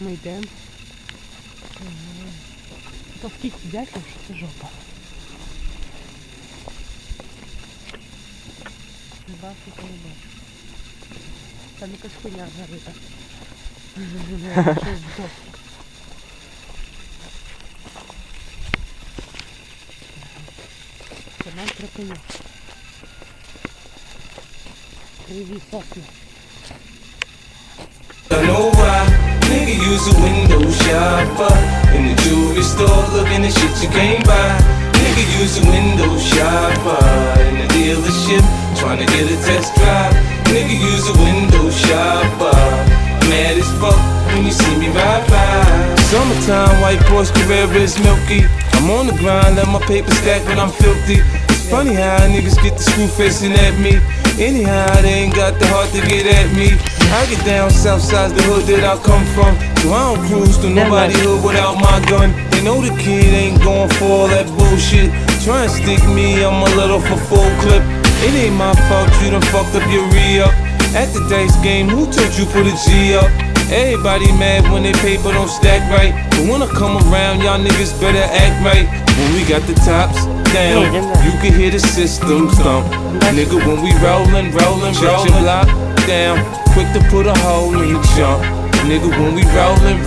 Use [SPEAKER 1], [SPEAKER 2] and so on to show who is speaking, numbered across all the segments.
[SPEAKER 1] Ми йдемо. То скільки дякую, що це жопа. Не бачу, то не бачу. Там якась хуйня зарита. Щось здох. Це нам припиняє. Криві сосни.
[SPEAKER 2] I know why, nigga use a window shopper in the jewelry store looking at shit you can't buy. Nigga use a window shopper in the dealership trying to get a test drive. Nigga use a window shopper, mad as fuck when you see me ride by. Summertime, white Porsche Carrera is milky. I'm on the grind, let my paper stack when I'm filthy. It's funny how niggas get the screw facing at me. Anyhow, they ain't got the heart to get at me. I get down south side the hood that I come from, so I don't cruise through nobody hood without my gun. They know the kid ain't going for all that bullshit. Try and stick me, I'm a little for full clip. It ain't my fault you done fucked up your re-up. At the dice game, who told you put a G up? Everybody mad when they paper don't stack right, but when I come around, y'all niggas better act right. When we got the tops down, you can hear the system thump. Nigga, when we rollin', shut your block down, quick to put a hole in the jump. Nigga, when we rollin',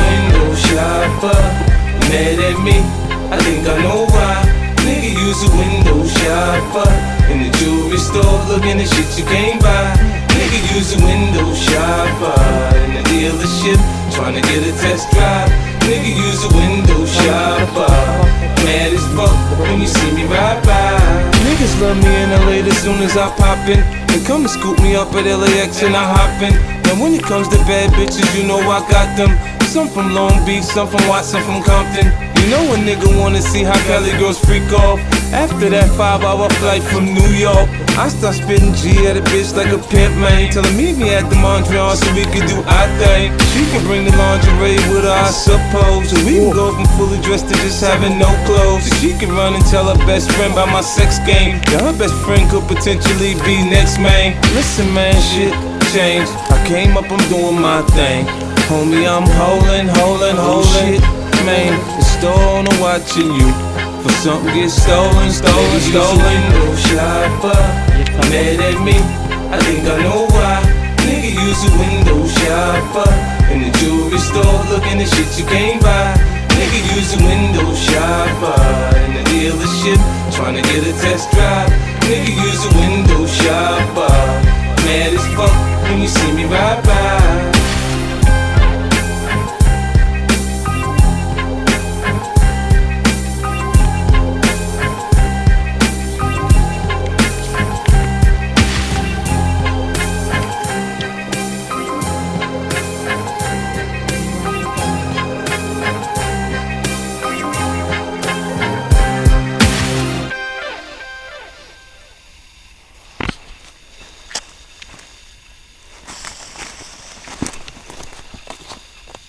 [SPEAKER 2] window shopper, mad at me, I think I know why. Nigga use a window shopper in the jewelry store looking at shit you can't buy. Nigga use a window shopper in the dealership trying to get a test drive. Nigga use a window shopper, mad as fuck when you see me ride by. Niggas love me in LA as soon as I pop in. They come and scoop me up at LAX and I hop in. And when it comes to bad bitches, you know I got them. Some from Long Beach, some from Watson, from Compton. You know a nigga wanna see how Cali girls freak off. After that 5-hour flight from New York, I start spitting G at a bitch like a pimp, man. Tell her meet me at the Montreal so we can do our thing. She can bring the lingerie with her, I suppose. So we can go from fully dressed to just having no clothes. So she can run and tell her best friend about my sex game. Yeah, her best friend could potentially be next, man. Listen, man, shit changed. I came up, I'm doing my thing. Homie, I'm holding shit, man. The store owner watching you. For something get stolen. Window shopper, mad at me, I think I know why. Nigga use a window shopper in the jewelry store looking at shit you can't buy. Nigga use a window shopper in the dealership trying to get a test drive. Nigga use a window shopper, mad as fuck when you see me ride by.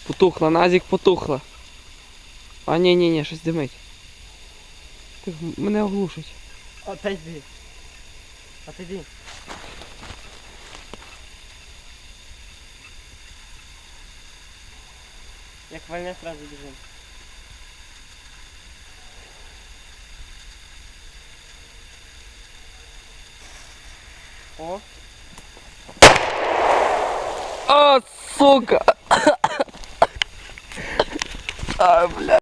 [SPEAKER 3] Потухла, Назік потухла. А ні, щось димить. Мене оглушить.
[SPEAKER 1] Отойди. Отойди. Як вольне, сразу бежим. О!
[SPEAKER 3] А, сука! А, бля.